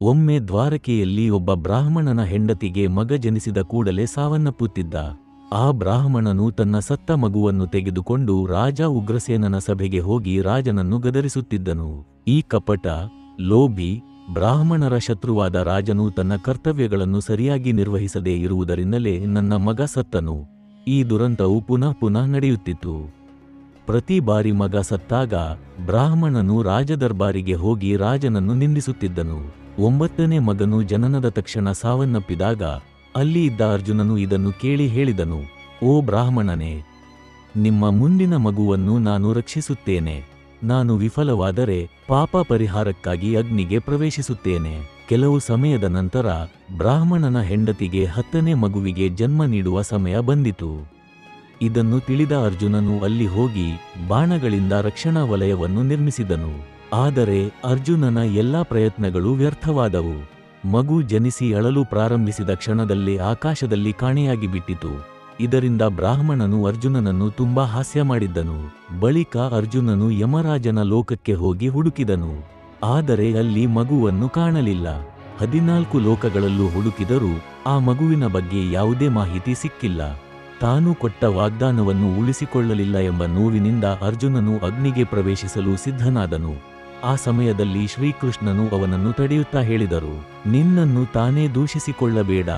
ಒಮ್ಮೆ ದ್ವಾರಕೆಯಲ್ಲಿ ಒಬ್ಬ ಬ್ರಾಹ್ಮಣನ ಹೆಂಡತಿಗೆ ಮಗ ಜನಿಸಿದ ಕೂಡಲೇ ಸಾವನ್ನಪ್ಪುತ್ತಿದ್ದ. ಆ ಬ್ರಾಹ್ಮಣನು ತನ್ನ ಸತ್ತ ಮಗುವನ್ನು ತೆಗೆದುಕೊಂಡು ರಾಜ ಉಗ್ರಸೇನನ ಸಭೆಗೆ ಹೋಗಿ ರಾಜನನ್ನು ಗದರಿಸುತ್ತಿದ್ದನು. ಈ ಕಪಟ, ಲೋಭಿ, ಬ್ರಾಹ್ಮಣರ ಶತ್ರುವಾದ ರಾಜನು ತನ್ನ ಕರ್ತವ್ಯಗಳನ್ನು ಸರಿಯಾಗಿ ನಿರ್ವಹಿಸದೇ ಇರುವುದರಿಂದಲೇ ನನ್ನ ಮಗ ಸತ್ತನು. ಈ ದುರಂತವು ಪುನಃ ಪುನಃ ನಡೆಯುತ್ತಿತ್ತು. ಪ್ರತಿ ಬಾರಿ ಮಗ ಸತ್ತಾಗ ಬ್ರಾಹ್ಮಣನು ರಾಜದರ್ಬಾರಿಗೆ ಹೋಗಿ ರಾಜನನ್ನು ನಿಂದಿಸುತ್ತಿದ್ದನು. 9ನೇ ಮಗನು ಜನನದ ತಕ್ಷಣ ಸಾವನ್ನಪ್ಪಿದಾಗ ಅಲ್ಲಿ ಇದ್ದ ಅರ್ಜುನನು ಇದನ್ನು ಕೇಳಿ ಹೇಳಿದನು, ಓ ಬ್ರಾಹ್ಮಣನೇ, ನಿಮ್ಮ ಮುಂದಿನ ಮಗುವನ್ನು ನಾನು ರಕ್ಷಿಸುತ್ತೇನೆ. ನಾನು ವಿಫಲವಾದರೆ ಪಾಪ ಪರಿಹಾರಕ್ಕಾಗಿ ಅಗ್ನಿಗೆ ಪ್ರವೇಶಿಸುತ್ತೇನೆ. ಕೆಲವು ಸಮಯದ ನಂತರ ಬ್ರಾಹ್ಮಣನ ಹೆಂಡತಿಗೆ 10ನೇ ಮಗುವಿಗೆ ಜನ್ಮ ನೀಡುವ ಸಮಯ ಬಂದಿತು. ಇದನ್ನು ತಿಳಿದ ಅರ್ಜುನನು ಅಲ್ಲಿ ಹೋಗಿ ಬಾಣಗಳಿಂದ ರಕ್ಷಣಾ ವಲಯವನ್ನು ನಿರ್ಮಿಸಿದನು. ಆದರೆ ಅರ್ಜುನನ ಎಲ್ಲಾ ಪ್ರಯತ್ನಗಳು ವ್ಯರ್ಥವಾದವು. ಮಗು ಜನಿಸಿ ಅಳಲು ಪ್ರಾರಂಭಿಸಿದ ಕ್ಷಣದಲ್ಲೇ ಆಕಾಶದಲ್ಲಿ ಕಾಣೆಯಾಗಿ ಬಿಟ್ಟಿತು. ಇದರಿಂದ ಬ್ರಾಹ್ಮಣನು ಅರ್ಜುನನನ್ನು ತುಂಬಾ ಹಾಸ್ಯ ಮಾಡಿದ್ದನು. ಬಳಿಕ ಅರ್ಜುನನು ಯಮರಾಜನ ಲೋಕಕ್ಕೆ ಹೋಗಿ ಹುಡುಕಿದನು. ಆದರೆ ಅಲ್ಲಿ ಮಗುವನ್ನು ಕಾಣಲಿಲ್ಲ. 14 ಲೋಕಗಳಲ್ಲೂ ಹುಡುಕಿದರೂ ಆ ಮಗುವಿನ ಬಗ್ಗೆ ಯಾವುದೇ ಮಾಹಿತಿ ಸಿಕ್ಕಿಲ್ಲ. ತಾನು ಕೊಟ್ಟ ವಾಗ್ದಾನವನ್ನು ಉಳಿಸಿಕೊಳ್ಳಲಿಲ್ಲ ಎಂಬ ನೋವಿನಿಂದ ಅರ್ಜುನನು ಅಗ್ನಿಗೆ ಪ್ರವೇಶಿಸಲು ಸಿದ್ಧನಾದನು. ಆ ಸಮಯದಲ್ಲಿ ಶ್ರೀಕೃಷ್ಣನು ಅವನನ್ನು ತಡೆಯುತ್ತಾ ಹೇಳಿದರು, ನಿನ್ನನ್ನು ತಾನೇ ದೂಷಿಸಿಕೊಳ್ಳಬೇಡ.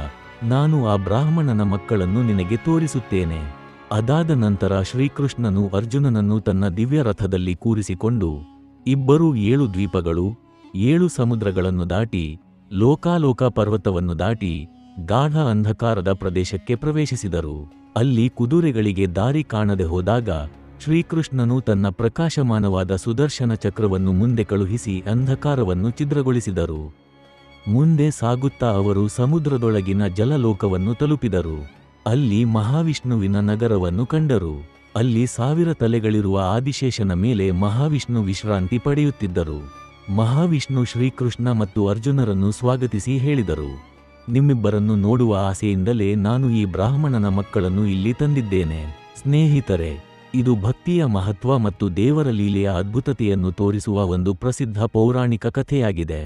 ನಾನು ಆ ಬ್ರಾಹ್ಮಣನ ಮಕ್ಕಳನ್ನು ನಿನಗೆ ತೋರಿಸುತ್ತೇನೆ. ಅದಾದ ನಂತರ ಶ್ರೀಕೃಷ್ಣನು ಅರ್ಜುನನನ್ನು ತನ್ನ ದಿವ್ಯ ರಥದಲ್ಲಿ ಕೂರಿಸಿಕೊಂಡು ಇಬ್ಬರೂ 7 ದ್ವೀಪಗಳು, 7 ಸಮುದ್ರಗಳನ್ನು ದಾಟಿ, ಲೋಕಾಲೋಕ ಪರ್ವತವನ್ನು ದಾಟಿ ಗಾಢ ಅಂಧಕಾರದ ಪ್ರದೇಶಕ್ಕೆ ಪ್ರವೇಶಿಸಿದರು. ಅಲ್ಲಿ ಕುದುರೆಗಳಿಗೆ ದಾರಿ ಕಾಣದೆ ಹೋದಾಗ ಶ್ರೀಕೃಷ್ಣನು ತನ್ನ ಪ್ರಕಾಶಮಾನವಾದ ಸುದರ್ಶನ ಚಕ್ರವನ್ನು ಮುಂದೆ ಕಳುಹಿಸಿ ಅಂಧಕಾರವನ್ನು ಛಿದ್ರಗೊಳಿಸಿದರು. ಮುಂದೆ ಸಾಗುತ್ತಾ ಅವರು ಸಮುದ್ರದೊಳಗಿನ ಜಲಲೋಕವನ್ನು ತಲುಪಿದರು. ಅಲ್ಲಿ ಮಹಾವಿಷ್ಣುವಿನ ನಗರವನ್ನು ಕಂಡರು. ಅಲ್ಲಿ 1000 ತಲೆಗಳಿರುವ ಆದಿಶೇಷನ ಮೇಲೆ ಮಹಾವಿಷ್ಣು ವಿಶ್ರಾಂತಿ ಪಡೆಯುತ್ತಿದ್ದರು. ಮಹಾವಿಷ್ಣು ಶ್ರೀಕೃಷ್ಣ ಮತ್ತು ಅರ್ಜುನರನ್ನು ಸ್ವಾಗತಿಸಿ ಹೇಳಿದರು, ನಿಮ್ಮಿಬ್ಬರನ್ನು ನೋಡುವ ಆಸೆಯಿಂದಲೇ ನಾನು ಈ ಬ್ರಾಹ್ಮಣನ ಮಕ್ಕಳನ್ನು ಇಲ್ಲಿ ತಂದಿದ್ದೇನೆ. ಸ್ನೇಹಿತರೆ, ಇದು ಭಕ್ತಿಯ ಮಹತ್ವ ಮತ್ತು ದೇವರ ಲೀಲೆಯ ಅದ್ಭುತತೆಯನ್ನು ತೋರಿಸುವ ಒಂದು ಪ್ರಸಿದ್ಧ ಪೌರಾಣಿಕ ಕಥೆಯಾಗಿದೆ.